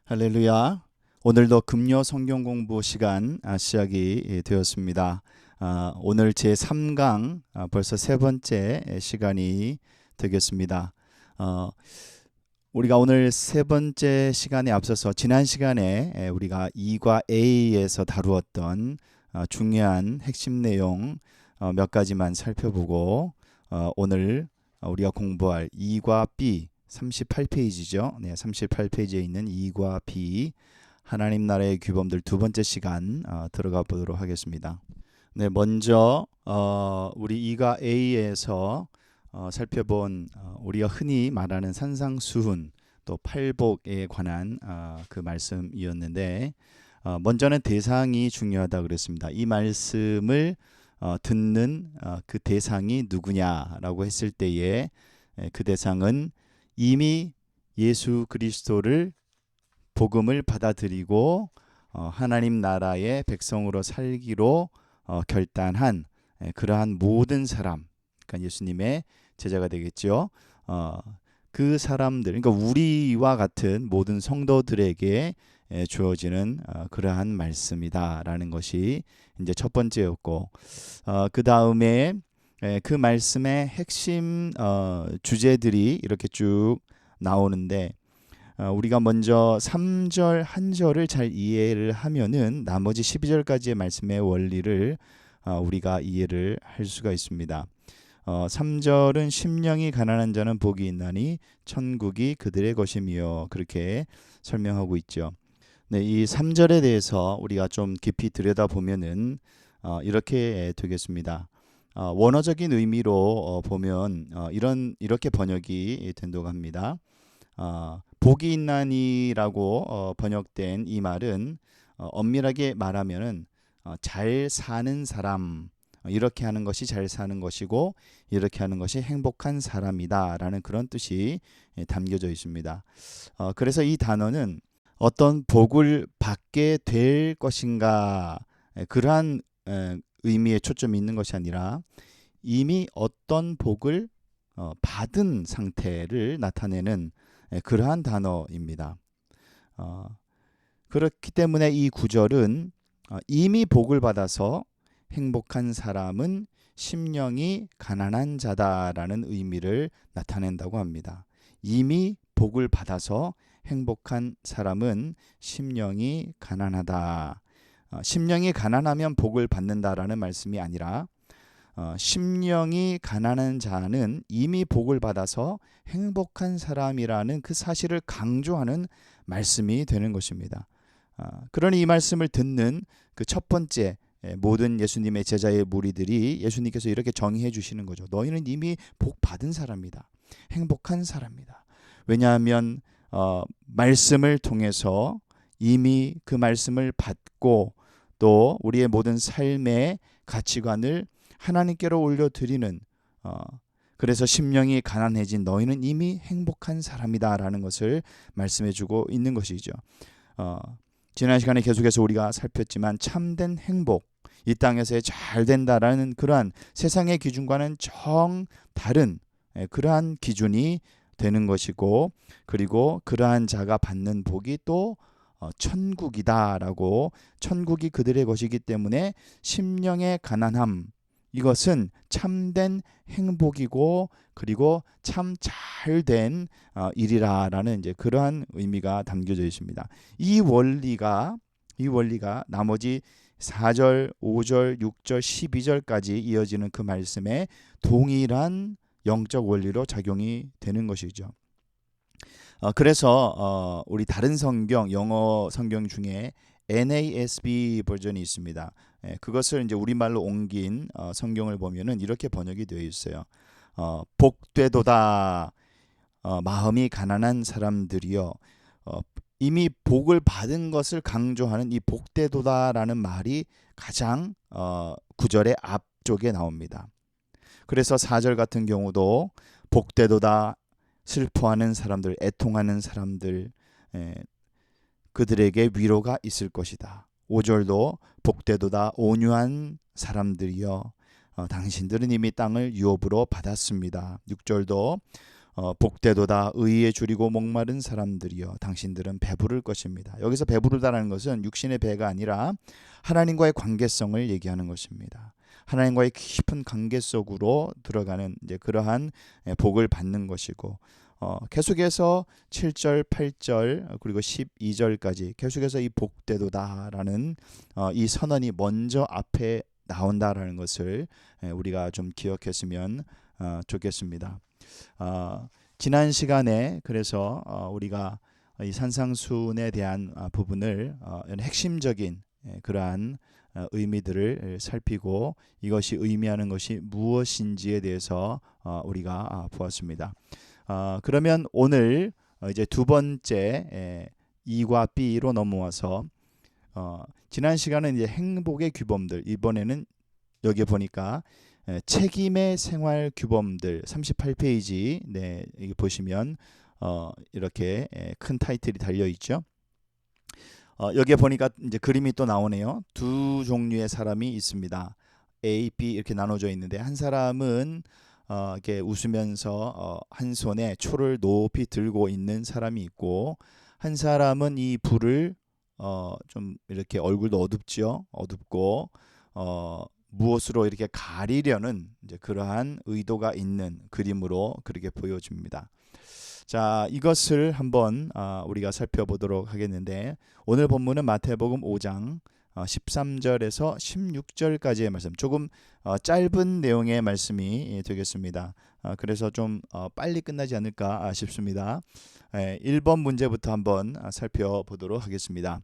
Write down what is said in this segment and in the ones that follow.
할렐루야. 오늘도 금요 성경 공부 시간 시작이 되었습니다. 오늘 제 3강 벌써 세 번째 시간이 되겠습니다. 우리가 오늘 세 번째 시간에 앞서서 지난 시간에 우리가 E과 A에서 다루었던 중요한 핵심 내용 몇 가지만 살펴보고 오늘 우리가 공부할 E과 B 38페이지죠. 네, 38페이지에 있는 E과 B 하나님 나라의 규범들 두 번째 시간 들어가 보도록 하겠습니다. 네, 먼저 우리 E과 A에서 살펴본 우리가 흔히 말하는 산상수훈 또 팔복에 관한 그 말씀이었는데 먼저는 대상이 중요하다 그랬습니다. 이 말씀을 듣는 그 대상이 누구냐라고 했을 때에 그 대상은 이미 예수 그리스도를 복음을 받아들이고 하나님 나라의 백성으로 살기로 결단한 그러한 모든 사람, 그러니까 예수님의 제자가 되겠죠. 그 사람들, 그러니까 우리와 같은 모든 성도들에게 주어지는 그러한 말씀이다라는 것이 이제 첫 번째였고, 그 다음에 그 말씀의 핵심 주제들이 이렇게 쭉 나오는데 우리가 먼저 3절 한 절을 잘 이해를 하면은 나머지 12절까지의 말씀의 원리를 우리가 이해를 할 수가 있습니다. 3절은 심령이 가난한 자는 복이 있나니 천국이 그들의 것이며 그렇게 설명하고 있죠. 네, 이 3절에 대해서 우리가 좀 깊이 들여다보면은 이렇게 되겠습니다. 원어적인 의미로 보면 이렇게 번역이 된다고 합니다. 복이 있나니라고 번역된 이 말은 엄밀하게 말하면은 잘 사는 사람, 이렇게 하는 것이 잘 사는 것이고 이렇게 하는 것이 행복한 사람이다라는 그런 뜻이 담겨져 있습니다. 그래서 이 단어는 어떤 복을 받게 될 것인가 그러한 의미에 초점이 있는 것이 아니라 이미 어떤 복을 받은 상태를 나타내는 그러한 단어입니다. 그렇기 때문에 이 구절은 이미 복을 받아서 행복한 사람은 심령이 가난한 자다라는 의미를 나타낸다고 합니다. 이미 복을 받아서 행복한 사람은 심령이 가난하다. 심령이 가난하면 복을 받는다라는 말씀이 아니라 심령이 가난한 자는 이미 복을 받아서 행복한 사람이라는 그 사실을 강조하는 말씀이 되는 것입니다. 그러니 이 말씀을 듣는 그 첫 번째 모든 예수님의 제자의 무리들이 예수님께서 이렇게 정의해 주시는 거죠. 너희는 이미 복 받은 사람이다. 행복한 사람이다. 왜냐하면 말씀을 통해서 이미 그 말씀을 받고 또 우리의 모든 삶의 가치관을 하나님께로 올려드리는 그래서 심령이 가난해진 너희는 이미 행복한 사람이다라는 것을 말씀해주고 있는 것이죠. 지난 시간에 계속해서 우리가 살폈지만 참된 행복, 이 땅에서의 잘 된다라는 그러한 세상의 기준과는 정 다른 그러한 기준이 되는 것이고 그리고 그러한 자가 받는 복이 또 천국이다라고 천국이 그들의 것이기 때문에 심령의 가난함 이것은 참된 행복이고 그리고 참 잘된 일이라라는 이제 그러한 의미가 담겨져 있습니다. 이 원리가 나머지 4절, 5절, 6절, 12절까지 이어지는 그 말씀에 동일한 영적 원리로 작용이 되는 것이죠. 그래서 우리 다른 성경, 영어 성경 중에 NASB 버전이 있습니다. 그것을 이제 우리말로 옮긴 성경을 보면은 이렇게 번역이 되어 있어요. 복되도다 마음이 가난한 사람들이여. 이미 복을 받은 것을 강조하는 이 복되도다라는 말이 가장 구절의 앞쪽에 나옵니다. 그래서 4절 같은 경우도 복되도다 슬퍼하는 사람들, 애통하는 사람들, 그들에게 위로가 있을 것이다. 5절도 복되도다 온유한 사람들이여 당신들은 이미 땅을 유업으로 받았습니다. 6절도 복되도다 의에 줄이고 목마른 사람들이여 당신들은 배부를 것입니다. 여기서 배부르다라는 것은 육신의 배가 아니라 하나님과의 관계성을 얘기하는 것입니다. 하나님과의 깊은 관계 속으로 들어가는 이제 그러한 복을 받는 것이고 계속해서 7절, 8절 그리고 12절까지 계속해서 이 복되도다라는 이 선언이 먼저 앞에 나온다라는 것을 우리가 좀 기억했으면 좋겠습니다. 지난 시간에 그래서 우리가 이 산상순에 대한 부분을 핵심적인 그러한 의미들을 살피고 이것이 의미하는 것이 무엇인지에 대해서 우리가 보았습니다. 그러면 오늘 이제 두 번째 E과 B로 넘어와서 지난 시간은 이제 행복의 규범들, 이번에는 여기 보니까 책임의 생활 규범들 38페이지 여기 보시면 이렇게 큰 타이틀이 달려 있죠. 여기에 보니까 이제 그림이 또 나오네요. 두 종류의 사람이 있습니다. A, B 이렇게 나눠져 있는데 한 사람은 이렇게 웃으면서 한 손에 초를 높이 들고 있는 사람이 있고 한 사람은 이 불을 좀 이렇게 얼굴도 어둡고 무엇으로 이렇게 가리려는 이제 그러한 의도가 있는 그림으로 그렇게 보여집니다. 자, 이것을 한번 우리가 살펴보도록 하겠는데 오늘 본문은 마태복음 5장 13절에서 16절까지의 말씀, 조금 짧은 내용의 말씀이 되겠습니다. 그래서 좀 빨리 끝나지 않을까 싶습니다. 1번 문제부터 한번 살펴보도록 하겠습니다.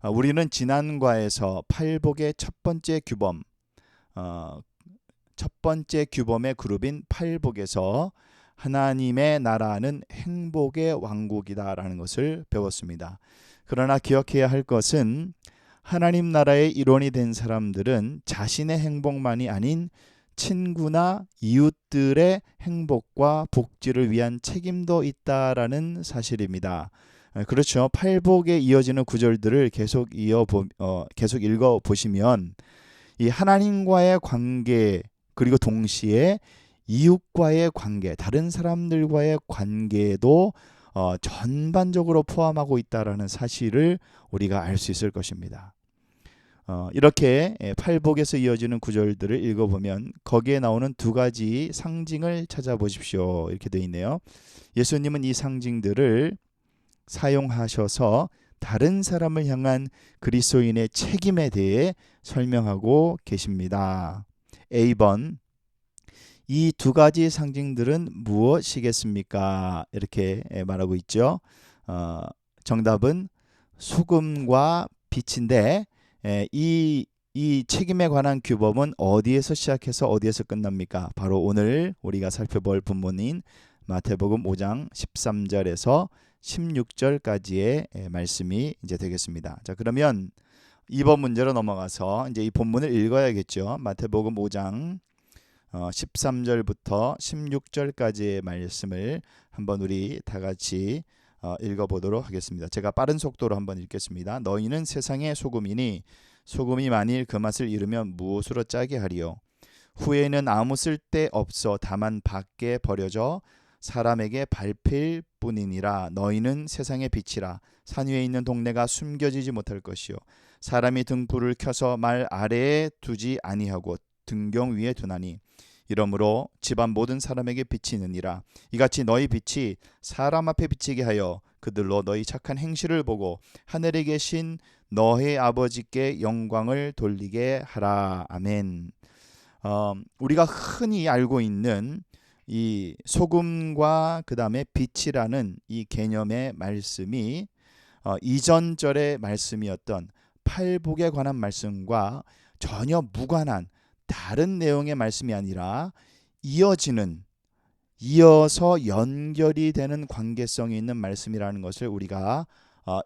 우리는 지난과에서 팔복의 첫 번째 규범의 그룹인 팔복에서 하나님의 나라는 행복의 왕국이다라는 것을 배웠습니다. 그러나 기억해야 할 것은 하나님 나라의 일원이 된 사람들은 자신의 행복만이 아닌 친구나 이웃들의 행복과 복지를 위한 책임도 있다라는 사실입니다. 그렇죠. 팔복에 이어지는 구절들을 계속 읽어 보시면 이 하나님과의 관계 그리고 동시에 이웃과의 관계, 다른 사람들과의 관계도 전반적으로 포함하고 있다라는 사실을 우리가 알 수 있을 것입니다. 이렇게 팔복에서 이어지는 구절들을 읽어보면 거기에 나오는 두 가지 상징을 찾아보십시오. 이렇게 되어 있네요. 예수님은 이 상징들을 사용하셔서 다른 사람을 향한 그리스도인의 책임에 대해 설명하고 계십니다. A번, 이 두 가지 상징들은 무엇이겠습니까? 이렇게 말하고 있죠. 정답은 소금과 빛인데 이 책임에 관한 규범은 어디에서 시작해서 어디에서 끝납니까? 바로 오늘 우리가 살펴볼 본문인 마태복음 5장 13절에서 16절까지의 말씀이 이제 되겠습니다. 자, 그러면 2번 문제로 넘어가서 이제 이 본문을 읽어야겠죠. 마태복음 5장 13절부터 16절까지의 말씀을 한번 우리 다 같이 읽어보도록 하겠습니다. 제가 빠른 속도로 한번 읽겠습니다. 너희는 세상의 소금이니 소금이 만일 그 맛을 잃으면 무엇으로 짜게 하리요? 후에는 아무 쓸데 없어 다만 밖에 버려져 사람에게 밟힐 뿐이니라. 너희는 세상의 빛이라. 산 위에 있는 동네가 숨겨지지 못할 것이요 사람이 등불을 켜서 말 아래에 두지 아니하고 등경 위에 두나니 이러므로 집안 모든 사람에게 비치느니라. 이같이 너희 빛이 사람 앞에 비치게 하여 그들로 너희 착한 행실을 보고 하늘에 계신 너희 아버지께 영광을 돌리게 하라. 아멘. 우리가 흔히 알고 있는 이 소금과 그 다음에 빛이라는 이 개념의 말씀이 이전 절의 말씀이었던 팔복에 관한 말씀과 전혀 무관한 다른 내용의 말씀이 아니라 이어서 연결이 되는 관계성이 있는 말씀이라는 것을 우리가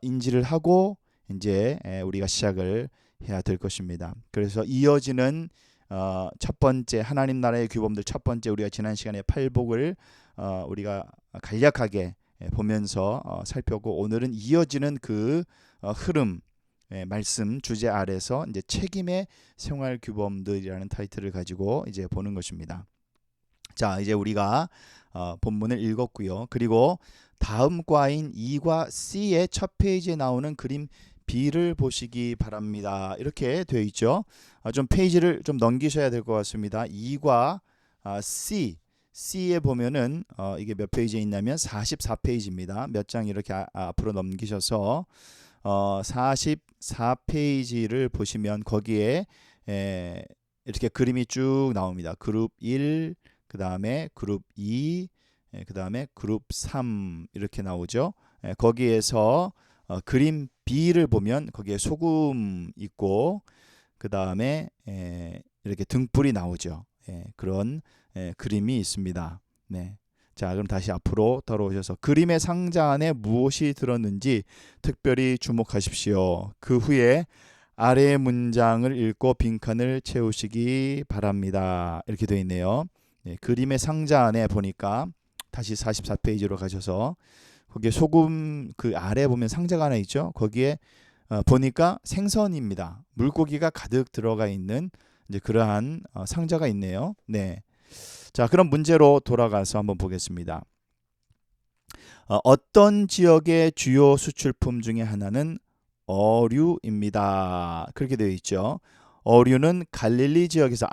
인지를 하고 이제 우리가 시작을 해야 될 것입니다. 그래서 이어지는 첫 번째 하나님 나라의 규범들 첫 번째 우리가 지난 시간에 팔복을 우리가 간략하게 보면서 살펴보고 오늘은 이어지는 그 흐름 말씀 주제 아래서 이제 책임의 생활 규범들이라는 타이틀을 가지고 이제 보는 것입니다. 자, 이제 우리가 본문을 읽었고요. 그리고 다음 과인 E과 C의 첫 페이지에 나오는 그림 B를 보시기 바랍니다. 이렇게 되어 있죠. 좀 페이지를 좀 넘기셔야 될 것 같습니다. E과 C에 보면은 이게 몇 페이지에 있냐면 44페이지입니다. 몇 장 이렇게 앞으로 넘기셔서 44페이지를 보시면 거기에 이렇게 그림이 쭉 나옵니다. 그룹 1, 그 다음에 그룹 2, 그 다음에 그룹 3 이렇게 나오죠. 거기에서 그림 B를 보면 거기에 소금 있고 그 다음에 이렇게 등불이 나오죠. 그런 그림이 있습니다. 네. 자, 그럼 다시 앞으로 돌아오셔서 그림의 상자 안에 무엇이 들었는지 특별히 주목하십시오. 그 후에 아래의 문장을 읽고 빈칸을 채우시기 바랍니다. 이렇게 되어 있네요. 그림의 상자 안에 보니까 다시 44페이지로 가셔서 거기에 소금 그 아래 보면 상자가 하나 있죠. 거기에 보니까 생선입니다. 물고기가 가득 들어가 있는 이제 그러한 상자가 있네요. 네. 자, 그럼 문제로 돌아가서 한번 보겠습니다. 어떤 지역의 주요 수출품 중에 하나는 어류입니다. 그렇게 되어 있죠. 어류는 갈릴리 지역에서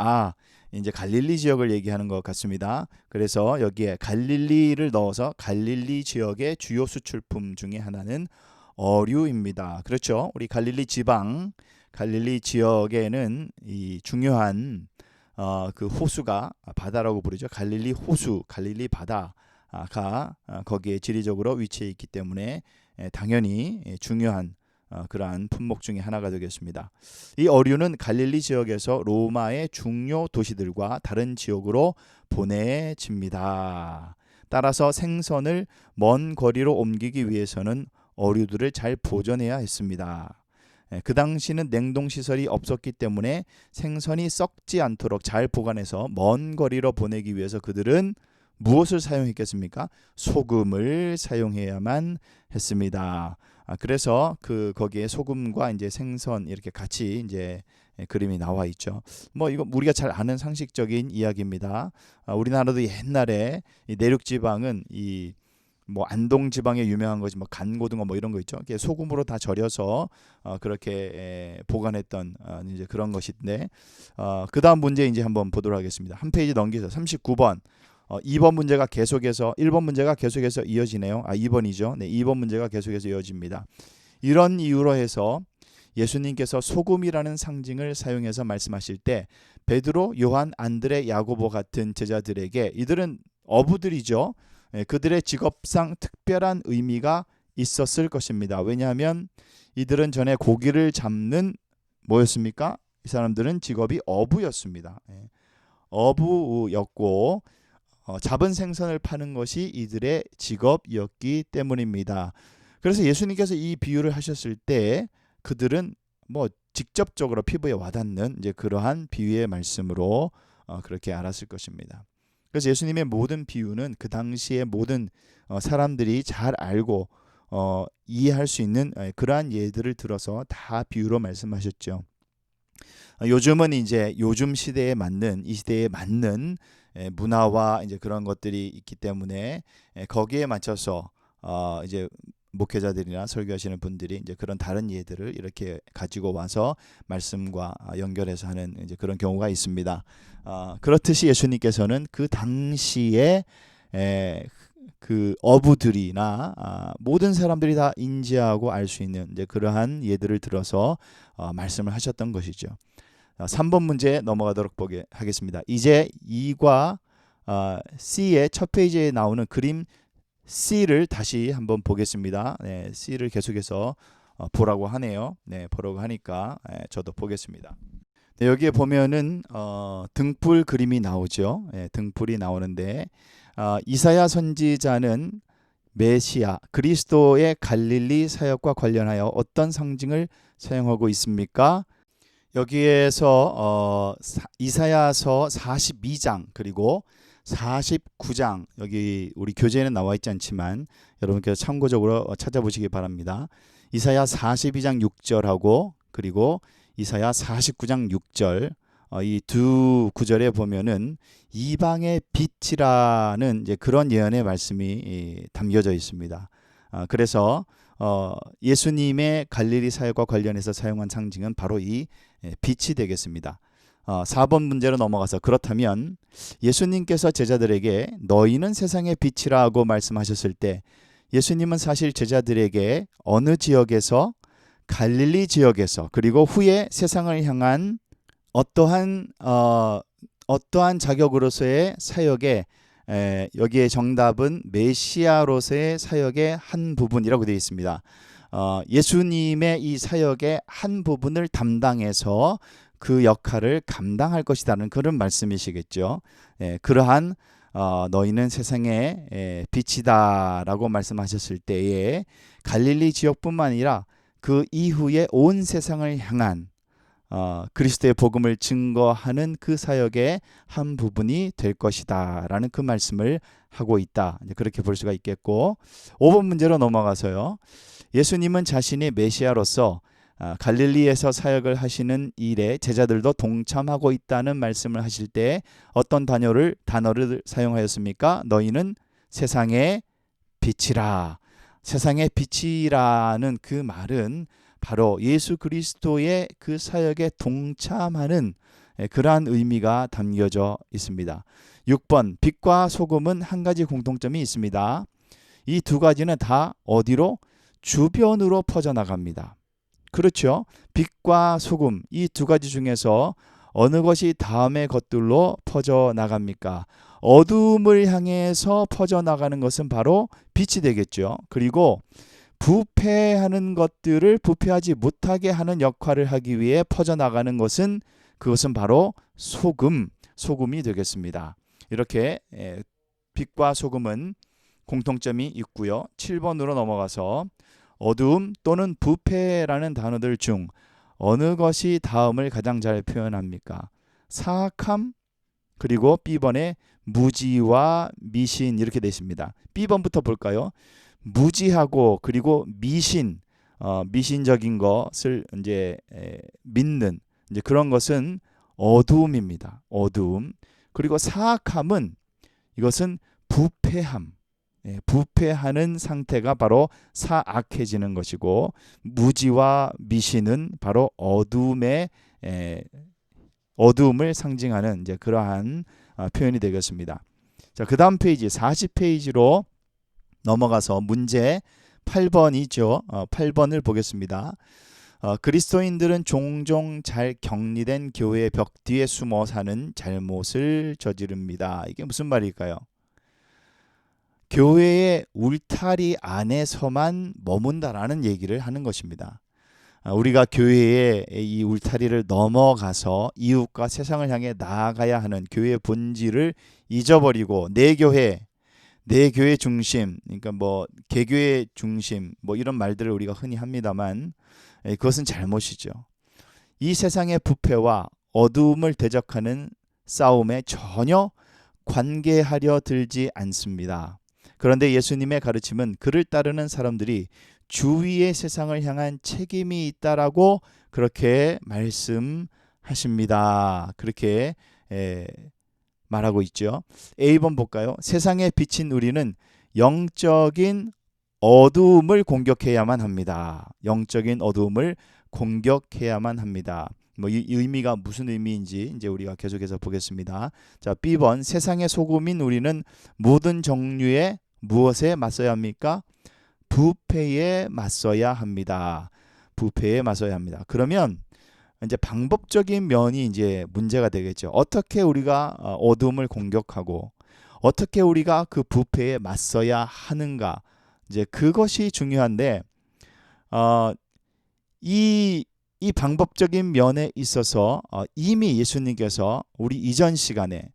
이제 갈릴리 지역을 얘기하는 것 같습니다. 그래서 여기에 갈릴리를 넣어서 갈릴리 지역의 주요 수출품 중에 하나는 어류입니다. 그렇죠. 우리 갈릴리 지방, 갈릴리 지역에는 이 중요한 그 호수가 바다라고 부르죠. 갈릴리 호수, 갈릴리 바다가 거기에 지리적으로 위치해 있기 때문에 당연히 중요한 그러한 품목 중에 하나가 되겠습니다. 이 어류는 갈릴리 지역에서 로마의 중요 도시들과 다른 지역으로 보내집니다. 따라서 생선을 먼 거리로 옮기기 위해서는 어류들을 잘 보존해야 했습니다. 그 당시는 냉동시설이 없었기 때문에 생선이 썩지 않도록 잘 보관해서 먼 거리로 보내기 위해서 그들은 무엇을 사용했겠습니까? 소금을 사용해야만 했습니다. 그래서 거기에 소금과 이제 생선 이렇게 같이 이제 그림이 나와 있죠. 뭐 이거 우리가 잘 아는 상식적인 이야기입니다. 우리나라도 옛날에 이 내륙 지방은 이 뭐 안동 지방에 유명한 거지 뭐 간고등어 뭐 이런 거 있죠. 소금으로 다 절여서 그렇게 보관했던 이제 그런 것인데 그다음 문제 이제 한번 보도록 하겠습니다. 한 페이지 넘기서 39번 2번 문제가 계속해서 1번 문제가 계속해서 이어지네요. 2번이죠. 네, 2번 문제가 계속해서 이어집니다. 이런 이유로 해서 예수님께서 소금이라는 상징을 사용해서 말씀하실 때 베드로, 요한, 안드레, 야고보 같은 제자들에게 이들은 어부들이죠. 그들의 직업상 특별한 의미가 있었을 것입니다. 왜냐하면 이들은 전에 고기를 잡는 뭐였습니까? 이 사람들은 직업이 어부였습니다. 어부였고 잡은 생선을 파는 것이 이들의 직업이었기 때문입니다. 그래서 예수님께서 이 비유를 하셨을 때 그들은 뭐 직접적으로 피부에 와닿는 이제 그러한 비유의 말씀으로 그렇게 알았을 것입니다. 그래서 예수님의 모든 비유는 그 당시의 모든 사람들이 잘 알고 이해할 수 있는 그러한 예들을 들어서 다 비유로 말씀하셨죠. 요즘은 이제 요즘 시대에 맞는 이 시대에 맞는 문화와 이제 그런 것들이 있기 때문에 거기에 맞춰서 이제 목회자들이나 설교하시는 분들이 이제 그런 다른 예들을 이렇게 가지고 와서 말씀과 연결해서 하는 이제 그런 경우가 있습니다. 그렇듯이 예수님께서는 그 당시에 그 어부들이나 모든 사람들이 다 인지하고 알 수 있는 이제 그러한 예들을 들어서 말씀을 하셨던 것이죠. 3번 문제 넘어가도록 하겠습니다. 이제 E과 C의 첫 페이지에 나오는 그림 C를 다시 한번 보겠습니다. 네, C를 계속해서 보라고 하네요. 네, 보라고 하니까 저도 보겠습니다. 네, 여기에 보면은 등불 그림이 나오죠. 네, 등불이 나오는데 이사야 선지자는 메시아 그리스도의 갈릴리 사역과 관련하여 어떤 상징을 사용하고 있습니까? 여기에서 이사야서 42장 그리고 49장 여기 우리 교재에는 나와 있지 않지만 여러분께서 참고적으로 찾아보시기 바랍니다. 이사야 42장 6절하고 그리고 이사야 49장 6절 이 두 구절에 보면은 이방의 빛이라는 이제 그런 예언의 말씀이 담겨져 있습니다. 그래서 예수님의 갈릴리 사역과 관련해서 사용한 상징은 바로 이 빛이 되겠습니다. 4번 문제로 넘어가서, 그렇다면 예수님께서 제자들에게 너희는 세상의 빛이라고 말씀하셨을 때 예수님은 사실 제자들에게 어느 지역에서, 갈릴리 지역에서, 그리고 후에 세상을 향한 어떠한 자격으로서의 사역에, 여기에 정답은 메시아로서의 사역의 한 부분이라고 되어 있습니다. 예수님의 이 사역의 한 부분을 담당해서 그 역할을 감당할 것이라는 그런 말씀이시겠죠. 그러한 너희는 세상의 빛이다라고 말씀하셨을 때에 갈릴리 지역뿐만 아니라 그 이후에 온 세상을 향한 그리스도의 복음을 증거하는 그 사역의 한 부분이 될 것이다 라는 그 말씀을 하고 있다, 그렇게 볼 수가 있겠고, 5번 문제로 넘어가서요. 예수님은 자신이 메시아로서 갈릴리에서 사역을 하시는 일에 제자들도 동참하고 있다는 말씀을 하실 때 어떤 단어를 사용하였습니까? 너희는 세상의 빛이라. 세상의 빛이라는 그 말은 바로 예수 그리스도의 그 사역에 동참하는 그러한 의미가 담겨져 있습니다. 6번, 빛과 소금은 한 가지 공통점이 있습니다. 이 두 가지는 다 어디로? 주변으로 퍼져나갑니다. 그렇죠. 빛과 소금, 이 두 가지 중에서 어느 것이 다음의 것들로 퍼져나갑니까? 어둠을 향해서 퍼져나가는 것은 바로 빛이 되겠죠. 그리고 부패하는 것들을 부패하지 못하게 하는 역할을 하기 위해 퍼져나가는 것은, 그것은 바로 소금이 되겠습니다. 이렇게 빛과 소금은 공통점이 있고요. 7번으로 넘어가서 어두움 또는 부패라는 단어들 중 어느 것이 다음을 가장 잘 표현합니까? 사악함, 그리고 B번에 무지와 미신, 이렇게 되어 있습니다. B번부터 볼까요? 무지하고 그리고 미신적인 것을 이제 믿는 이제 그런 것은 어두움입니다. 어두움. 그리고 사악함은, 이것은 부패함. 부패하는 상태가 바로 사악해지는 것이고, 무지와 미신은 바로 어두움을 상징하는 이제 그러한 표현이 되겠습니다. 자, 그다음 페이지 40페이지로 넘어가서 문제 8번이죠. 8번을 보겠습니다. 그리스도인들은 종종 잘 격리된 교회의 벽 뒤에 숨어 사는 잘못을 저지릅니다. 이게 무슨 말일까요? 교회의 울타리 안에서만 머문다라는 얘기를 하는 것입니다. 우리가 교회의 이 울타리를 넘어가서 이웃과 세상을 향해 나아가야 하는 교회의 본질을 잊어버리고 내 교회 중심, 그러니까 뭐 개교의 중심, 뭐 이런 말들을 우리가 흔히 합니다만, 그것은 잘못이죠. 이 세상의 부패와 어두움을 대적하는 싸움에 전혀 관계하려 들지 않습니다. 그런데 예수님의 가르침은 그를 따르는 사람들이 주위의 세상을 향한 책임이 있다라고 그렇게 말씀하십니다. 그렇게 말하고 있죠. A번 볼까요? 세상에 비친 우리는 영적인 어두움을 공격해야만 합니다. 영적인 어두움을 공격해야만 합니다. 뭐 이 의미가 무슨 의미인지 이제 우리가 계속해서 보겠습니다. 자, B번, 세상의 소금인 우리는 모든 종류의 무엇에 맞서야 합니까? 부패에 맞서야 합니다. 부패에 맞서야 합니다. 그러면 이제 방법적인 면이 이제 문제가 되겠죠. 어떻게 우리가 어둠을 공격하고 어떻게 우리가 그 부패에 맞서야 하는가, 이제 그것이 중요한데, 이 방법적인 면에 있어서 이미 예수님께서 우리 이전 시간에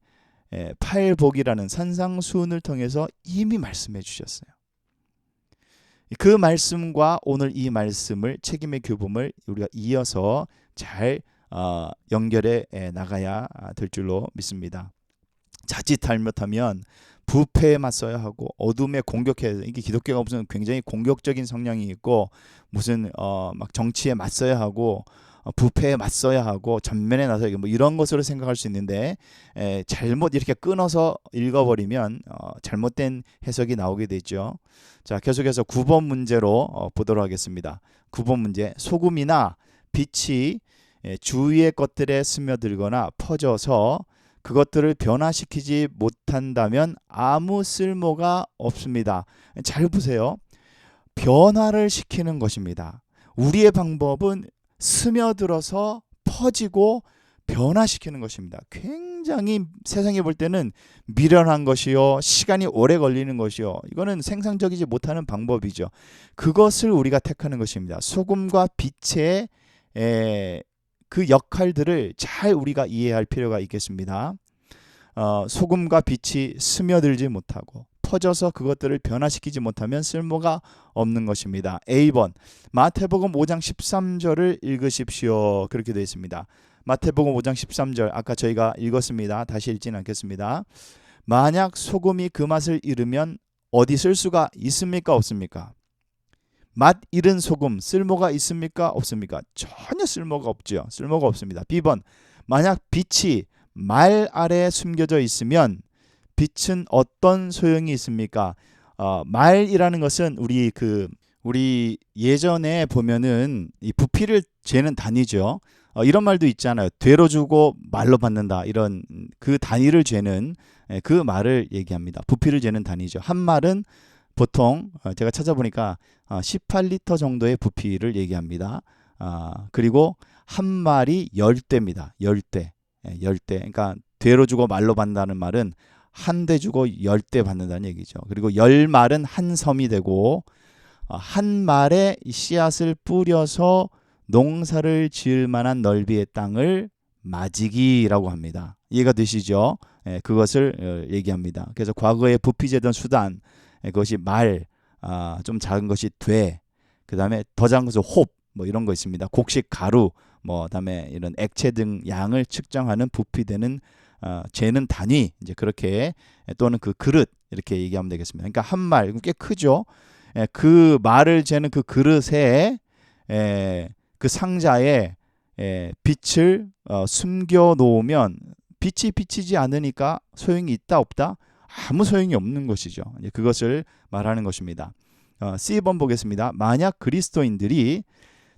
팔복이라는 산상수훈을 통해서 이미 말씀해 주셨어요. 그 말씀과 오늘 이 말씀을, 책임의 교범을 우리가 이어서 잘 연결해 나가야 될 줄로 믿습니다. 자칫 잘못하면 부패에 맞서야 하고 어둠에 공격해야 돼. 이게 기독교가 무슨 굉장히 공격적인 성향이 있고 무슨 막 정치에 맞서야 하고 부패에 맞서야 하고 전면에 나서야 뭐 이런 것으로 생각할 수 있는데 잘못 이렇게 끊어서 읽어버리면 잘못된 해석이 나오게 되죠. 자, 계속해서 9번 문제로 보도록 하겠습니다. 9번 문제. 소금이나 빛이 주위의 것들에 스며들거나 퍼져서 그것들을 변화시키지 못한다면 아무 쓸모가 없습니다. 잘 보세요. 변화를 시키는 것입니다. 우리의 방법은 스며들어서 퍼지고 변화시키는 것입니다. 굉장히 세상에 볼 때는 미련한 것이요, 시간이 오래 걸리는 것이요, 이거는 생산적이지 못하는 방법이죠. 그것을 우리가 택하는 것입니다. 소금과 빛의 그 역할들을 잘 우리가 이해할 필요가 있겠습니다. 소금과 빛이 스며들지 못하고 퍼져서 그것들을 변화시키지 못하면 쓸모가 없는 것입니다. A번 마태복음 5장 13절을 읽으십시오. 그렇게 되어 있습니다. 마태복음 5장 13절 아까 저희가 읽었습니다. 다시 읽지는 않겠습니다. 만약 소금이 그 맛을 잃으면 어디 쓸 수가 있습니까? 없습니까? 맛 잃은 소금 쓸모가 있습니까? 없습니까? 전혀 쓸모가 없죠. 쓸모가 없습니다. B번 만약 빛이 말 아래에 숨겨져 있으면 빛은 어떤 소용이 있습니까? 말이라는 것은 우리 예전에 보면은 이 부피를 재는 단위죠. 이런 말도 있잖아요. 되로 주고 말로 받는다. 이런 그 단위를 재는 그 말을 얘기합니다. 부피를 재는 단위죠. 한 말은 보통 제가 찾아보니까 18리터 정도의 부피를 얘기합니다. 그리고 한 말이 10대입니다. 10대. 10대. 그러니까 되로 주고 말로 받는다는 말은 한 대 주고 10대 받는다는 얘기죠. 그리고 10말은 한 섬이 되고 한 말에 씨앗을 뿌려서 농사를 지을 만한 넓이의 땅을 마지기라고 합니다. 이해가 되시죠? 그것을 얘기합니다. 그래서 과거에 부피 재던 수단, 그것이 말, 좀 작은 것이 돼, 그 다음에 더 작은 것은 홉, 뭐 이런 거 있습니다. 곡식 가루, 뭐 다음에 이런 액체 등 양을 측정하는 부피되는 재는 단위, 이제 그렇게 또는 그 그릇 이렇게 얘기하면 되겠습니다. 그러니까 한 말, 꽤 크죠. 그 말을 재는 그 그릇에 그 상자에 빛을 숨겨 놓으면 빛이 비치지 않으니까 소용이 있다 없다? 아무 소용이 없는 것이죠. 그것을 말하는 것입니다. C번 보겠습니다. 만약 그리스도인들이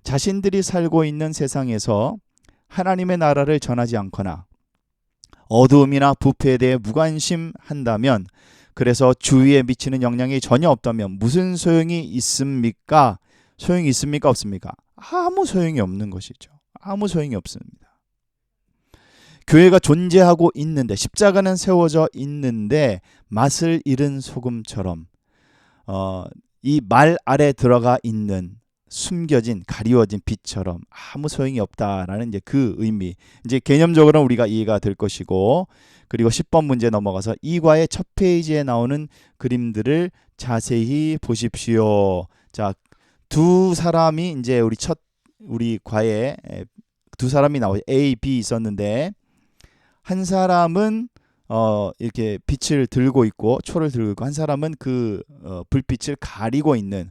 자신들이 살고 있는 세상에서 하나님의 나라를 전하지 않거나 어두움이나 부패에 대해 무관심한다면, 그래서 주위에 미치는 영향이 전혀 없다면 무슨 소용이 있습니까? 소용이 있습니까? 없습니까? 아무 소용이 없는 것이죠. 아무 소용이 없습니다. 교회가 존재하고 있는데, 십자가는 세워져 있는데 맛을 잃은 소금처럼 이 말 아래 들어가 있는 숨겨진 가리워진 빛처럼 아무 소용이 없다라는 이제 그 의미, 이제 개념적으로는 우리가 이해가 될 것이고, 그리고 10번 문제 넘어가서 이 과의 첫 페이지에 나오는 그림들을 자세히 보십시오. 자, 두 사람이 이제 우리 과에 두 사람이 나오죠. A, B 있었는데 한 사람은 이렇게 빛을 들고 있고 초를 들고 있고, 한 사람은 그 불빛을 가리려는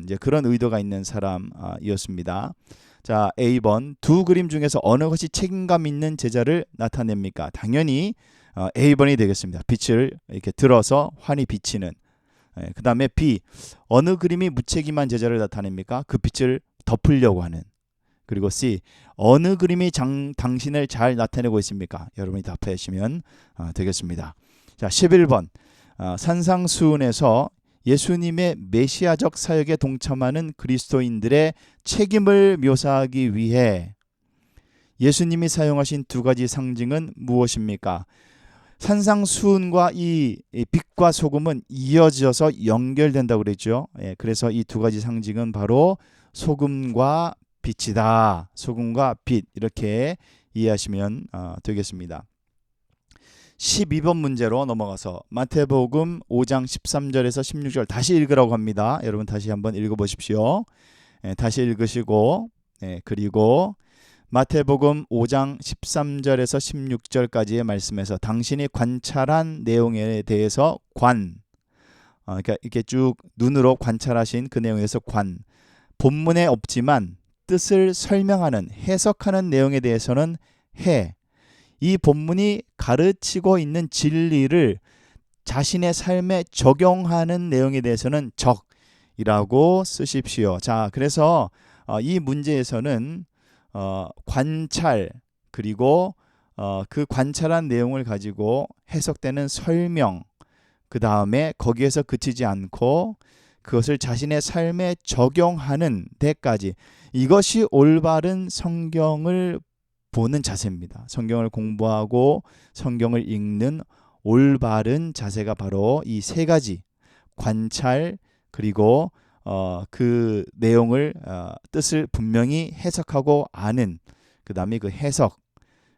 이제 그런 의도가 있는 사람이었습니다. 자, A번 두 그림 중에서 어느 것이 책임감 있는 제자를 나타냅니까? 당연히 A번이 되겠습니다. 빛을 이렇게 들어서 환히 비치는. 그 다음에 B, 어느 그림이 무책임한 제자를 나타냅니까? 그 빛을 덮으려고 하는. 그리고 C, 어느 그림이 당신을 잘 나타내고 있습니까? 여러분이 답하시면 되겠습니다. 자, 11번 산상수훈에서 예수님의 메시아적 사역에 동참하는 그리스도인들의 책임을 묘사하기 위해 예수님이 사용하신 두 가지 상징은 무엇입니까? 산상수훈과 이 빛과 소금은 이어져서 연결된다고 그랬죠. 그래서 이 두 가지 상징은 바로 소금과 빛이다. 소금과 빛, 이렇게 이해하시면 되겠습니다. 12번 문제로 넘어가서 마태복음 5장 13절에서 16절 다시 읽으라고 합니다. 여러분 다시 한번 읽어보십시오. 다시 읽으시고, 그리고 마태복음 5장 13절에서 16절까지의 말씀에서 당신이 관찰한 내용에 대해서 그러니까 이렇게 쭉 눈으로 관찰하신 그 내용에서 본문에 없지만 뜻을 설명하는, 해석하는 내용에 대해서는 해. 이 본문이 가르치고 있는 진리를 자신의 삶에 적용하는 내용에 대해서는 적이라고 쓰십시오. 자, 그래서 이 문제에서는 관찰, 그리고 그 관찰한 내용을 가지고 해석되는 설명, 그 다음에 거기에서 그치지 않고 그것을 자신의 삶에 적용하는 데까지, 이것이 올바른 성경을 보는 자세입니다. 성경을 공부하고 성경을 읽는 올바른 자세가 바로 이 세 가지, 관찰, 그리고 그 내용을 뜻을 분명히 해석하고 아는, 그 다음에 그 해석,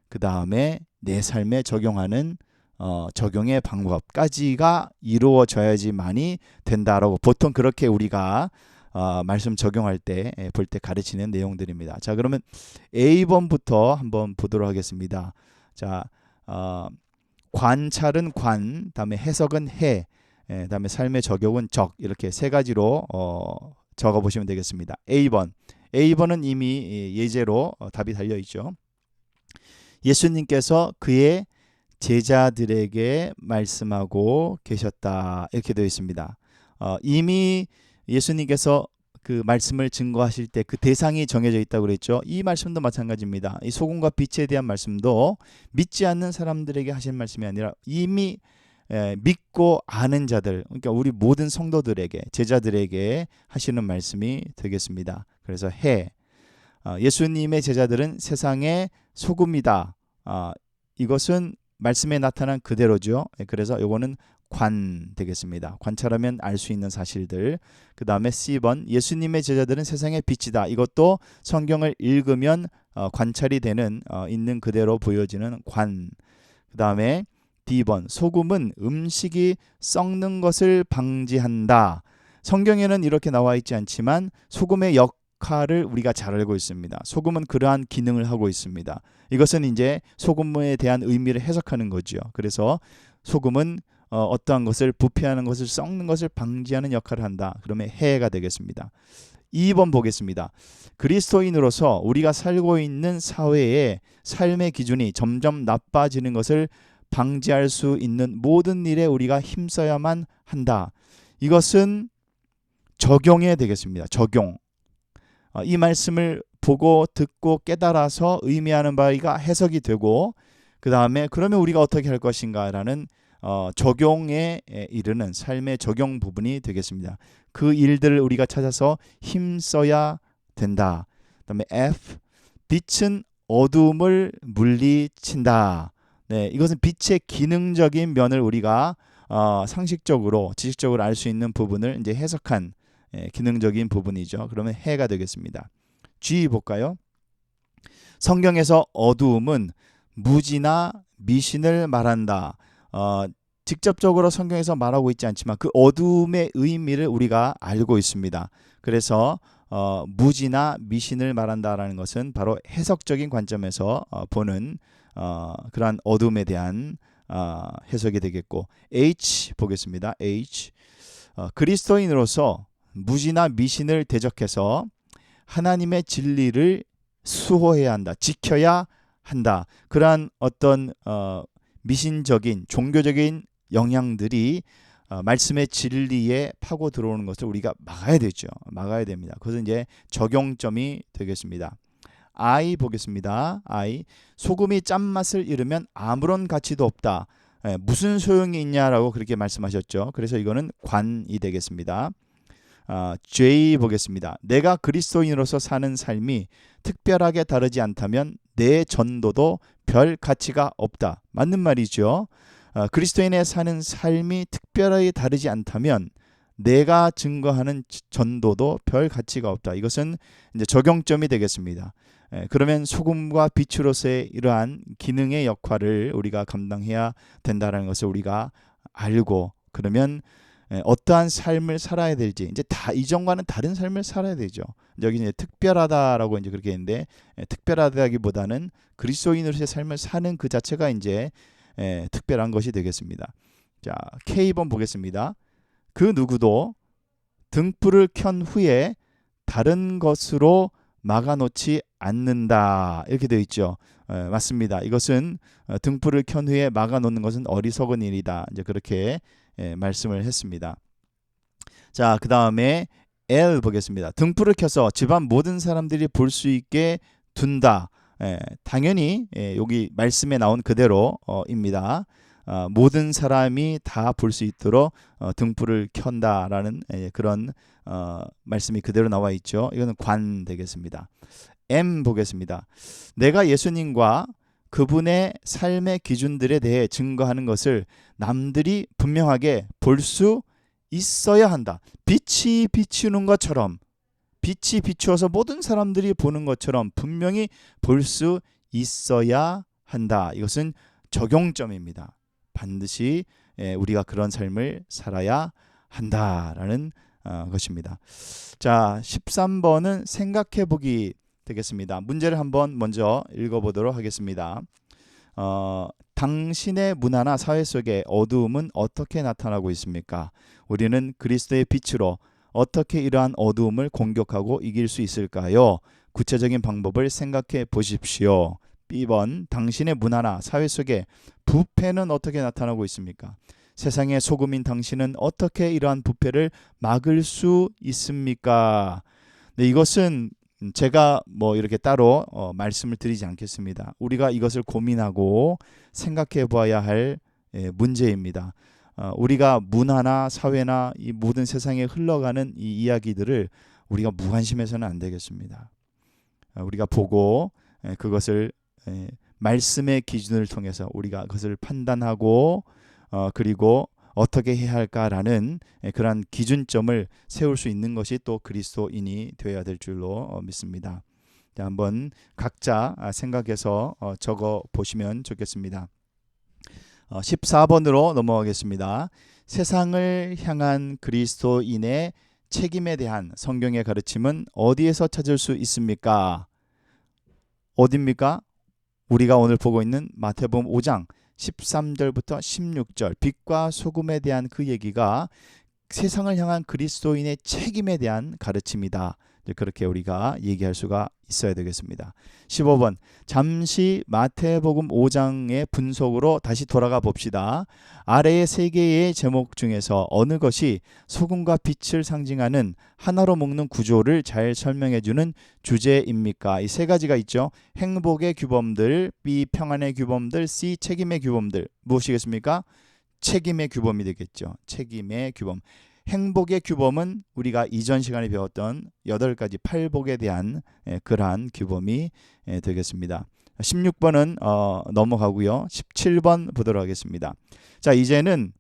그 다음에 내 삶에 적용하는 적용의 방법까지가 이루어져야지만이 된다라고 보통 그렇게 우리가 말씀 적용할 때 볼 때 가르치는 내용들입니다. 자, 그러면 A번부터 한번 보도록 하겠습니다. 자, 관찰은 관, 다음에 해석은 해, 다음에 삶의 적용은 적, 이렇게 세 가지로 적어 보시면 되겠습니다. A번은 이미 예제로 답이 달려 있죠. 예수님께서 그의 제자들에게 말씀하고 계셨다, 이렇게 되어 있습니다. 이미 예수님께서 그 말씀을 증거하실 때 그 대상이 정해져 있다고 그랬죠. 이 말씀도 마찬가지입니다. 이 소금과 빛에 대한 말씀도 믿지 않는 사람들에게 하신 말씀이 아니라 이미 믿고 아는 자들, 그러니까 우리 모든 성도들에게, 제자들에게 하시는 말씀이 되겠습니다. 그래서 예수님의 제자들은 세상의 소금이다. 이것은 말씀에 나타난 그대로죠. 그래서 이거는 관 되겠습니다. 관찰하면 알 수 있는 사실들. 그 다음에 C번, 예수님의 제자들은 세상의 빛이다. 이것도 성경을 읽으면 관찰이 되는, 있는 그대로 보여지는 관. 그 다음에 D번, 소금은 음식이 썩는 것을 방지한다. 성경에는 이렇게 나와 있지 않지만 소금의 역할을 우리가 잘 알고 있습니다. 소금은 그러한 기능을 하고 있습니다. 이것은 이제 소금에 대한 의미를 해석하는 거죠. 그래서 소금은 어떠한 것을, 부패하는 것을, 썩는 것을 방지하는 역할을 한다. 그러면 해가 되겠습니다. 2번 보겠습니다. 그리스도인으로서 우리가 살고 있는 사회의 삶의 기준이 점점 나빠지는 것을 방지할 수 있는 모든 일에 우리가 힘써야만 한다. 이것은 적용해야 되겠습니다. 적용. 이 말씀을 보고 듣고 깨달아서 의미하는 바가 해석이 되고, 그 다음에 그러면 우리가 어떻게 할 것인가라는 적용에 이르는 삶의 적용 부분이 되겠습니다. 그 일들을 우리가 찾아서 힘써야 된다. 그 다음에 F, 빛은 어두움을 물리친다. 네, 이것은 빛의 기능적인 면을 우리가 상식적으로, 지식적으로 알 수 있는 부분을 이제 해석한 기능적인 부분이죠. 그러면 해가 되겠습니다. G 볼까요? 성경에서 어두움은 무지나 미신을 말한다. 직접적으로 성경에서 말하고 있지 않지만 그 어두움의 의미를 우리가 알고 있습니다. 그래서 무지나 미신을 말한다라는 것은 바로 해석적인 관점에서 보는 그러한 어둠에 대한 해석이 되겠고, H 보겠습니다. H, 그리스도인으로서 무지나 미신을 대적해서 하나님의 진리를 수호해야 한다, 지켜야 한다. 그러한 어떤 미신적인 종교적인 영향들이 말씀의 진리에 파고 들어오는 것을 우리가 막아야 되죠. 막아야 됩니다. 그것은 이제 적용점이 되겠습니다. I 보겠습니다. I, 소금이 짠맛을 잃으면 아무런 가치도 없다. 무슨 소용이 있냐라고 그렇게 말씀하셨죠. 그래서 이거는 관이 되겠습니다. J 보겠습니다. 내가 그리스도인으로서 사는 삶이 특별하게 다르지 않다면 내 전도도 별 가치가 없다. 맞는 말이죠. 그리스도인의 사는 삶이 특별하게 다르지 않다면 내가 증거하는 전도도 별 가치가 없다. 이것은 이제 적용점이 되겠습니다. 그러면 소금과 빛으로서의 이러한 기능의 역할을 우리가 감당해야 된다는 것을 우리가 알고, 그러면 어떠한 삶을 살아야 될지, 이제 다 이전과는 다른 삶을 살아야 되죠. 여기 이제 특별하다라고 이제 그렇게 했는데, 특별하다기보다는 그리스도인으로서의 삶을 사는 그 자체가 이제 특별한 것이 되겠습니다. 자, K번 보겠습니다. 그 누구도 등불을 켠 후에 다른 것으로 막아놓지 않는다. 이렇게 되어 있죠. 맞습니다. 이것은 등불을 켠 후에 막아놓는 것은 어리석은 일이다. 이제 그렇게 말씀을 했습니다. 자, 그 다음에 L 보겠습니다. 등불을 켜서 집안 모든 사람들이 볼 수 있게 둔다. 당연히 여기 말씀에 나온 그대로입니다. 모든 사람이 다 볼 수 있도록 등불을 켠다라는 그런 말씀이 그대로 나와 있죠. 이거는 관 되겠습니다. M 보겠습니다. 내가 예수님과 그분의 삶의 기준들에 대해 증거하는 것을 남들이 분명하게 볼 수 있어야 한다. 빛이 비추는 것처럼, 빛이 비추어서 모든 사람들이 보는 것처럼 분명히 볼 수 있어야 한다. 이것은 적용점입니다. 반드시 우리가 그런 삶을 살아야 한다라는 것입니다. 자, 13번은 생각해 보기 되겠습니다. 문제를 한번 먼저 읽어보도록 하겠습니다. 당신의 문화나 사회 속의 어두움은 어떻게 나타나고 있습니까? 우리는 그리스도의 빛으로 어떻게 이러한 어두움을 공격하고 이길 수 있을까요? 구체적인 방법을 생각해 보십시오. B번, 당신의 문화나 사회 속의 부패는 어떻게 나타나고 있습니까? 세상의 소금인 당신은 어떻게 이러한 부패를 막을 수 있습니까? 네, 이것은 제가 뭐 이렇게 따로 말씀을 드리지 않겠습니다. 우리가 이것을 고민하고 생각해 봐야 할 문제입니다. 우리가 문화나 사회나 이 모든 세상에 흘러가는 이 이야기들을 우리가 무관심해서는 안 되겠습니다. 우리가 보고 그것을 말씀의 기준을 통해서 우리가 그것을 판단하고 그리고 어떻게 해야 할까라는 그러한 기준점을 세울 수 있는 것이 또 그리스도인이 되어야 될 줄로 믿습니다. 자, 한번 각자 생각해서 적어 보시면 좋겠습니다. 14번으로 넘어가겠습니다. 세상을 향한 그리스도인의 책임에 대한 성경의 가르침은 어디에서 찾을 수 있습니까? 어디입니까? 우리가 오늘 보고 있는 마태복음 5장 13절부터 16절 빛과 소금에 대한 그 얘기가 세상을 향한 그리스도인의 책임에 대한 가르침이다. 그렇게 우리가 얘기할 수가 있어야 되겠습니다. 15번, 잠시 마태복음 5장의 분석으로 다시 돌아가 봅시다. 아래의 세 개의 제목 중에서 어느 것이 소금과 빛을 상징하는 하나로 묶는 구조를 잘 설명해주는 주제입니까? 이 세 가지가 있죠. 행복의 규범들, B 평안의 규범들, C 책임의 규범들. 무엇이겠습니까? 책임의 규범이 되겠죠. 책임의 규범. 행복의 규범은 우리가 이전 시간에 배웠던 8가지 팔복에 대한 그러한 규범이 되겠습니다. 16번은 넘어가고요. 17번 보도록 하겠습니다. 자, 이제는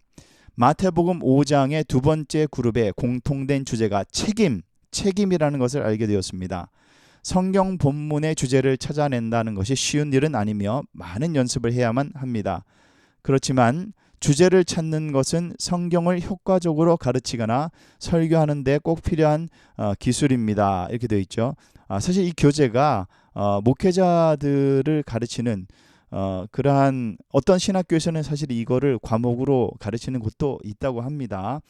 마태복음 5장의 두 번째 그룹의 공통된 주제가 책임이라는 것을 알게 되었습니다. 성경 본문의 주제를 찾아낸다는 것이 쉬운 일은 아니며 많은 연습을 해야만 합니다. 그렇지만 주제를 찾는 것은 성경을 효과적으로 가르치거나 설교하는 데 꼭 필요한 기술입니다. 이렇게 되어 있죠. 사실 이 교재가 목회자들을 가르치는 그러한 어떤 신학교에서는 사실 이거를 과목으로 가르치는 곳도 있다고 합니다.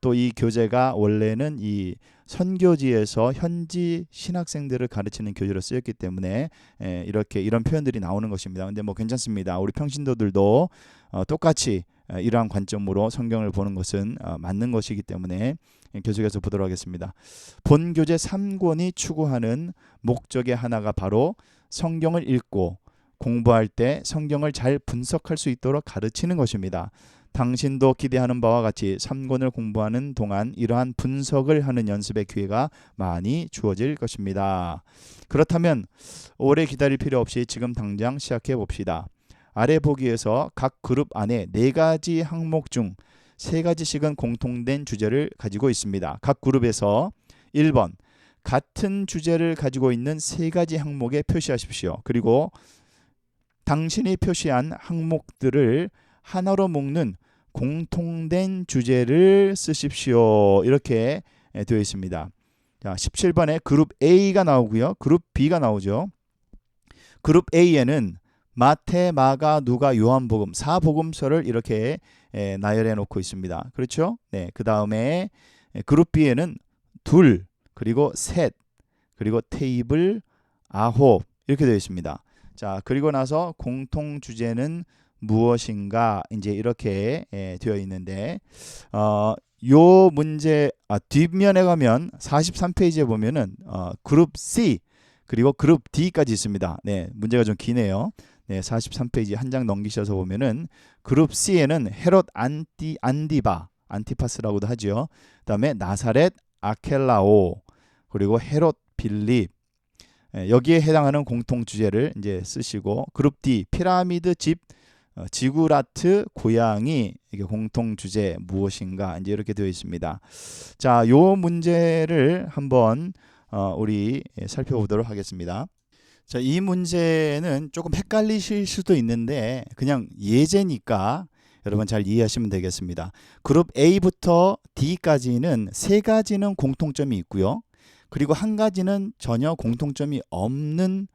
또 이 교재가 원래는 이 선교지에서 현지 신학생들을 가르치는 교재로 쓰였기 때문에 이런 표현들이 나오는 것입니다. 근데 뭐 괜찮습니다. 우리 평신도들도 똑같이 이러한 관점으로 성경을 보는 것은 맞는 것이기 때문에 계속해서 보도록 하겠습니다. 본 교재 3권이 추구하는 목적의 하나가 바로 성경을 읽고 공부할 때 성경을 잘 분석할 수 있도록 가르치는 것입니다. 당신도 기대하는 바와 같이 3권을 공부하는 동안 이러한 분석을 하는 연습의 기회가 많이 주어질 것입니다. 그렇다면 오래 기다릴 필요 없이 지금 당장 시작해 봅시다. 아래 보기에서 각 그룹 안에 4가지 항목 중 3가지씩은 공통된 주제를 가지고 있습니다. 각 그룹에서 1번 같은 주제를 가지고 있는 3가지 항목에 표시하십시오. 그리고 당신이 표시한 항목들을 하나로 묶는 공통된 주제를 쓰십시오. 이렇게 되어 있습니다. 자, 17번에 그룹 A가 나오고요. 그룹 B가 나오죠. 그룹 A에는 마태, 마가, 누가, 요한복음 4복음서를 이렇게 나열해 놓고 있습니다. 그렇죠? 네. 그 다음에 그룹 B에는 둘, 그리고 셋, 그리고 테이블 9 이렇게 되어 있습니다. 자, 그리고 나서 공통 주제는 무엇인가 이제 이렇게 되어 있는데 요 문제 뒷면에 가면 43페이지에 보면은 그룹 C 그리고 그룹 D까지 있습니다. 네, 문제가 좀 기네요. 네, 43페이지 한 장 넘기셔서 보면은 그룹 C에는 헤롯 안티파스라고도 하죠. 그다음에 나사렛 아켈라오 그리고 헤롯 빌립 여기에 해당하는 공통 주제를 이제 쓰시고 그룹 D 피라미드 집 지구라트 고양이 이게 공통 주제 무엇인가 이제 이렇게 되어 있습니다. 자, 요 문제를 한번 우리 살펴보도록 하겠습니다. 자, 이 문제는 조금 헷갈리실 수도 있는데 그냥 예제니까 여러분 잘 이해하시면 되겠습니다. 그룹 A부터 D까지는 세 가지는 공통점이 있고요. 그리고 한 가지는 전혀 공통점이 없는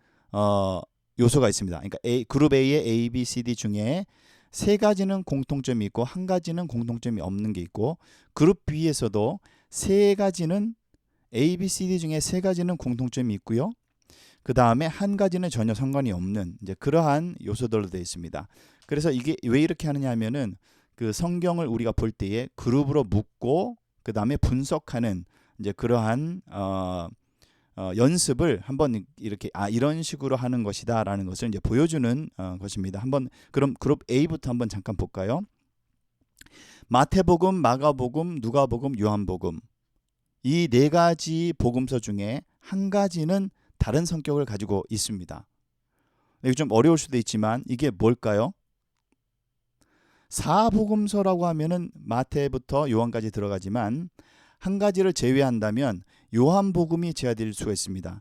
요소가 있습니다. 그러니까 그룹 A의 A, B, C, D 중에 세 가지는 공통점이 있고 한 가지는 공통점이 없는 게 있고 그룹 B에서도 세 가지는 A, B, C, D 중에 세 가지는 공통점이 있고요. 그 다음에 한 가지는 전혀 상관이 없는 이제 그러한 요소들로 되어 있습니다. 그래서 이게 왜 이렇게 하느냐 하면은 그 성경을 우리가 볼 때에 그룹으로 묶고 그 다음에 분석하는 이제 그러한 연습을 한번 이렇게 이런 식으로 하는 것이다라는 것을 이제 보여주는 것입니다. 한번 그럼 그룹 A부터 한번 잠깐 볼까요? 마태복음, 마가복음, 누가복음, 요한복음 이 네 가지 복음서 중에 한 가지는 다른 성격을 가지고 있습니다. 이게 좀 어려울 수도 있지만 이게 뭘까요? 사복음서라고 하면은 마태부터 요한까지 들어가지만 한 가지를 제외한다면 요한복음이 제외될 수가 있습니다.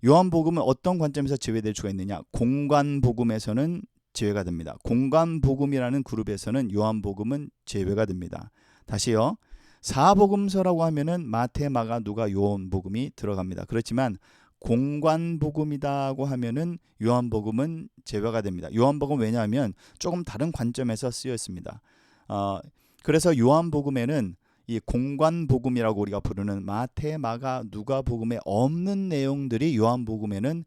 요한복음은 어떤 관점에서 제외될 수가 있느냐? 공관복음에서는 제외가 됩니다. 공관복음이라는 그룹에서는 요한복음은 제외가 됩니다. 다시요. 사복음서라고 하면은 마태, 마가, 누가, 요한복음이 들어갑니다. 그렇지만 공관복음이라고 하면은 요한복음은 제외가 됩니다. 요한복음 왜냐하면 조금 다른 관점에서 쓰여 있습니다. 그래서 요한복음에는 이 공관복음이라고 우리가 부르는 마태, 마가, 누가복음에 없는 내용들이 요한복음에는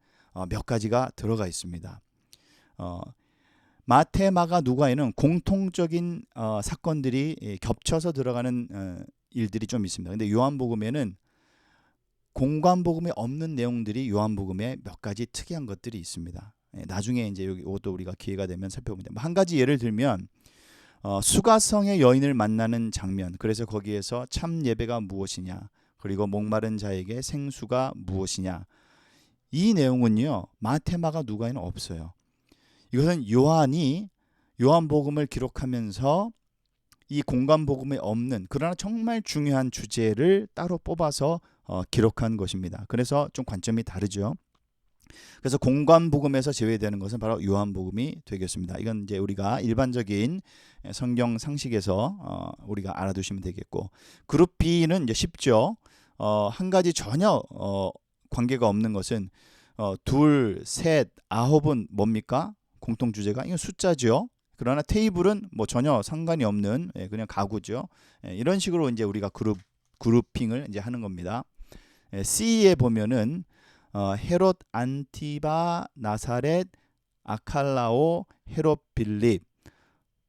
몇 가지가 들어가 있습니다. 마태, 마가, 누가에는 공통적인 사건들이 겹쳐서 들어가는 일들이 좀 있습니다. 근데 요한복음에는 공관복음에 없는 내용들이 요한복음에 몇 가지 특이한 것들이 있습니다. 나중에 이제 이것도 우리가 기회가 되면 살펴보면 한 가지 예를 들면 수가성의 여인을 만나는 장면. 그래서 거기에서 참 예배가 무엇이냐, 그리고 목마른 자에게 생수가 무엇이냐. 이 내용은요 마태, 마가, 누가에는 없어요. 이것은 요한이 요한복음을 기록하면서 이 공관복음에 없는 그러나 정말 중요한 주제를 따로 뽑아서 기록한 것입니다. 그래서 좀 관점이 다르죠. 그래서 공관복음에서 제외되는 것은 바로 요한복음이 되겠습니다. 이건 이제 우리가 일반적인 성경 상식에서 우리가 알아두시면 되겠고, 그룹 B는 이제 쉽죠. 한 가지 전혀 관계가 없는 것은 둘, 셋, 아홉은 뭡니까? 공통 주제가 이건 숫자죠. 그러나 테이블은 뭐 전혀 상관이 없는 그냥 가구죠. 이런 식으로 이제 우리가 그룹핑을 이제 하는 겁니다. C에 보면은 헤롯 안티바, 나사렛, 아칼라오, 헤롯 빌립.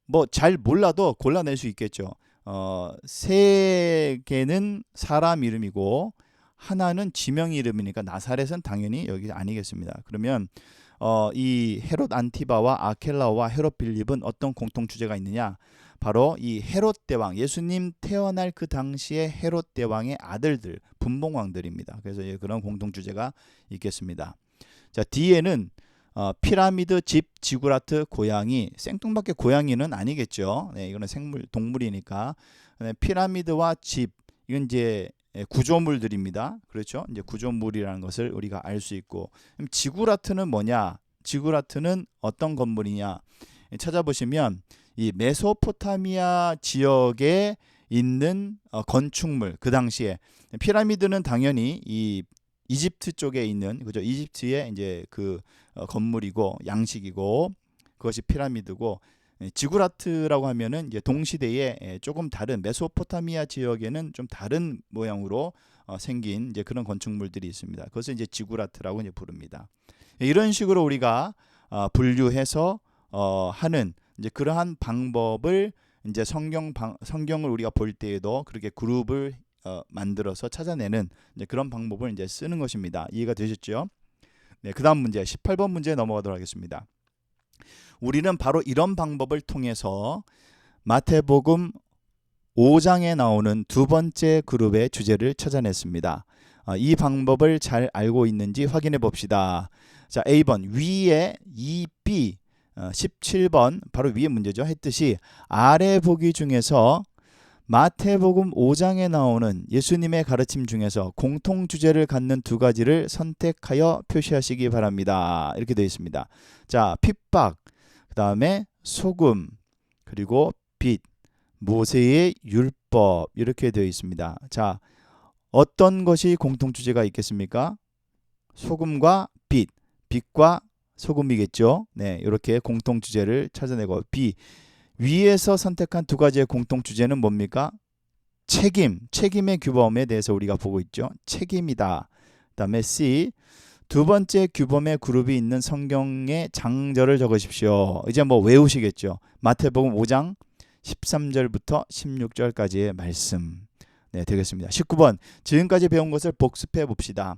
뭐 잘 몰라도 골라낼 수 있겠죠. 세 개는 사람 이름이고 하나는 지명 이름이니까 나사렛은 당연히 여기 아니겠습니다. 그러면 이 헤롯 안티바와 아켈라오와 헤롯 빌립은 어떤 공통 주제가 있느냐? 바로 이 헤롯 대왕, 예수님 태어날 그 당시에 헤롯 대왕의 아들들, 분봉왕들입니다. 그래서 그런 공통 주제가 있겠습니다. 자, D에는 피라미드, 집, 지구라트, 고양이. 생뚱밖에 고양이는 아니겠죠. 네, 이거는 생물, 동물이니까. 피라미드와 집, 이건 이제 구조물들입니다. 그렇죠? 이제 구조물이라는 것을 우리가 알 수 있고, 그럼 지구라트는 뭐냐? 지구라트는 어떤 건물이냐? 찾아보시면 이 메소포타미아 지역에 있는 건축물, 그 당시에 피라미드는 당연히 이 이집트 쪽에 있는, 그죠? 이집트의 이제 그 건물이고 양식이고 그것이 피라미드고, 지구라트라고 하면은 이제 동시대에 조금 다른 메소포타미아 지역에는 좀 다른 모양으로 생긴 이제 그런 건축물들이 있습니다. 그것을 이제 지구라트라고 이제 부릅니다. 이런 식으로 우리가 분류해서 하는 이제 그러한 방법을 이제 성경을 우리가 볼 때에도 그렇게 그룹을 만들어서 찾아내는 이제 그런 방법을 이제 쓰는 것입니다. 이해가 되셨죠? 네, 그다음 문제 18번 문제에 넘어가도록 하겠습니다. 우리는 바로 이런 방법을 통해서 마태복음 5장에 나오는 두 번째 그룹의 주제를 찾아냈습니다. 이 방법을 잘 알고 있는지 확인해 봅시다. 자, A번 위에 2B 17번 바로 위에 문제죠. 했듯이 아래 보기 중에서 마태복음 5장에 나오는 예수님의 가르침 중에서 공통 주제를 갖는 두 가지를 선택하여 표시하시기 바랍니다. 이렇게 되어 있습니다. 자, 핍박, 그 다음에 소금, 그리고 빛, 모세의 율법 이렇게 되어 있습니다. 자, 어떤 것이 공통 주제가 있겠습니까? 소금과 빛, 빛과 소금이겠죠. 네, 이렇게 공통 주제를 찾아내고 B 위에서 선택한 두 가지의 공통 주제는 뭡니까? 책임의 규범에 대해서 우리가 보고 있죠. 책임이다. 그다음에 C 두 번째 규범의 그룹이 있는 성경의 장절을 적으십시오. 이제 뭐 외우시겠죠. 마태복음 5장 13절부터 16절까지의 말씀. 네, 되겠습니다. 19번 지금까지 배운 것을 복습해 봅시다.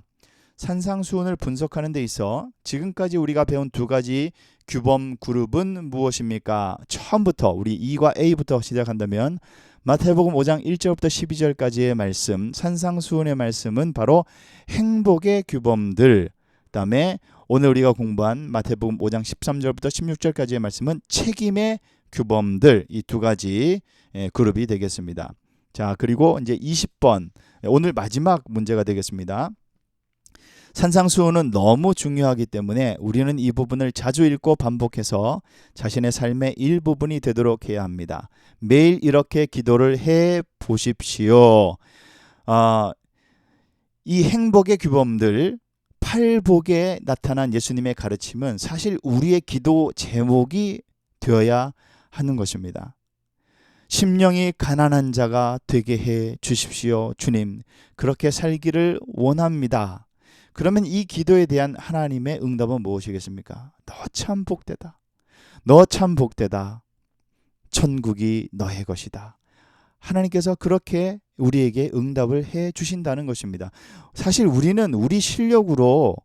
산상수훈을 분석하는 데 있어 지금까지 우리가 배운 두 가지 규범 그룹은 무엇입니까? 처음부터 우리 E과 A부터 시작한다면 마태복음 5장 1절부터 12절까지의 말씀, 산상수훈의 말씀은 바로 행복의 규범들. 그다음에 오늘 우리가 공부한 마태복음 5장 13절부터 16절까지의 말씀은 책임의 규범들. 이 두 가지 그룹이 되겠습니다. 자, 그리고 이제 20번 오늘 마지막 문제가 되겠습니다. 산상수훈은 너무 중요하기 때문에 우리는 이 부분을 자주 읽고 반복해서 자신의 삶의 일부분이 되도록 해야 합니다. 매일 이렇게 기도를 해 보십시오. 이 행복의 규범들, 팔복에 나타난 예수님의 가르침은 사실 우리의 기도 제목이 되어야 하는 것입니다. 심령이 가난한 자가 되게 해 주십시오. 주님, 그렇게 살기를 원합니다. 그러면 이 기도에 대한 하나님의 응답은 무엇이겠습니까? 너 참 복되다. 너 참 복되다. 천국이 너의 것이다. 하나님께서 그렇게 우리에게 응답을 해 주신다는 것입니다. 사실 우리는 우리 실력으로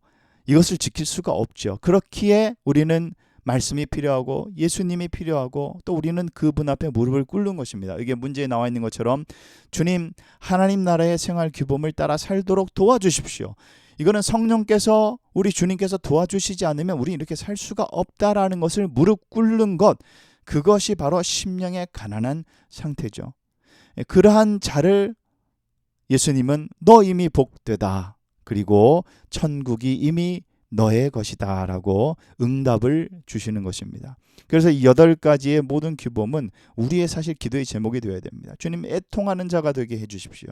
이것을 지킬 수가 없죠. 그렇기에 우리는 말씀이 필요하고 예수님이 필요하고 또 우리는 그분 앞에 무릎을 꿇는 것입니다. 이게 문제에 나와 있는 것처럼 주님, 하나님 나라의 생활 규범을 따라 살도록 도와주십시오. 이거는 성령께서 우리 주님께서 도와주시지 않으면 우리 이렇게 살 수가 없다라는 것을 무릎 꿇는 것, 그것이 바로 심령의 가난한 상태죠. 그러한 자를 예수님은 너 이미 복되다. 그리고 천국이 이미 너의 것이다 라고 응답을 주시는 것입니다. 그래서 이 8가지의 모든 규범은 우리의 사실 기도의 제목이 되어야 됩니다. 주님, 애통하는 자가 되게 해주십시오.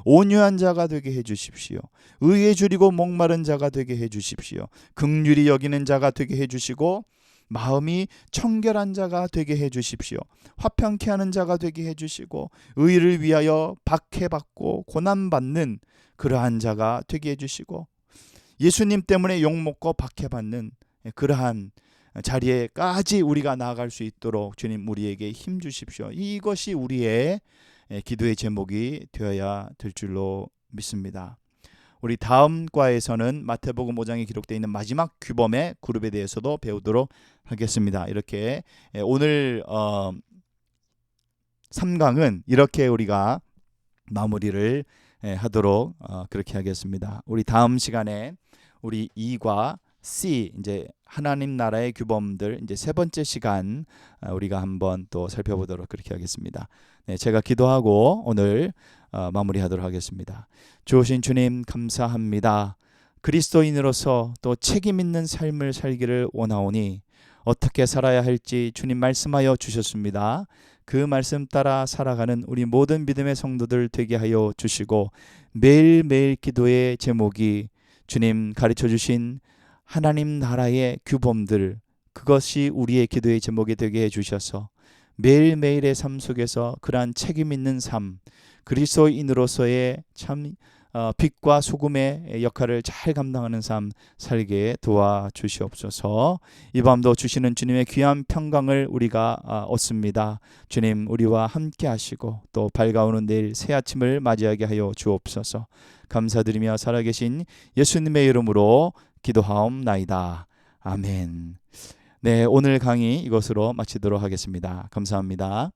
온유한 자가 되게 해주십시오. 의에 줄이고 목마른 자가 되게 해주십시오. 긍휼히 여기는 자가 되게 해주시고 마음이 청결한 자가 되게 해주십시오. 화평케 하는 자가 되게 해주시고 의를 위하여 박해받고 고난받는 그러한 자가 되게 해주시고 예수님 때문에 욕먹고 박해받는 그러한 자리에까지 우리가 나아갈 수 있도록 주님 우리에게 힘 주십시오. 이것이 우리의 기도의 제목이 되어야 될 줄로 믿습니다. 우리 다음 과에서는 마태복음 5장에 기록되어 있는 마지막 규범의 그룹에 대해서도 배우도록 하겠습니다. 이렇게 오늘 3강은 이렇게 우리가 마무리를 하도록 그렇게 하겠습니다. 우리 다음 시간에 우리 2과 C 이제 하나님 나라의 규범들 이제 세 번째 시간 우리가 한번 또 살펴보도록 그렇게 하겠습니다. 네, 제가 기도하고 오늘 마무리하도록 하겠습니다. 주오신 주님 감사합니다. 그리스도인으로서 또 책임 있는 삶을 살기를 원하오니 어떻게 살아야 할지 주님 말씀하여 주셨습니다. 그 말씀 따라 살아가는 우리 모든 믿음의 성도들 되게 하여 주시고 매일매일 기도의 제목이 주님 가르쳐 주신 하나님 나라의 규범들, 그것이 우리의 기도의 제목이 되게 해주셔서 매일매일의 삶 속에서 그러한 책임 있는 삶, 그리스도인으로서의 참 빛과 소금의 역할을 잘 감당하는 삶 살게 도와주시옵소서. 이 밤도 주시는 주님의 귀한 평강을 우리가 얻습니다. 주님 우리와 함께 하시고 또 밝아오는 내일 새 아침을 맞이하게 하여 주옵소서. 감사드리며 살아계신 예수님의 이름으로 기도하옵나이다. 아멘. 네, 오늘 강의 이것으로 마치도록 하겠습니다. 감사합니다.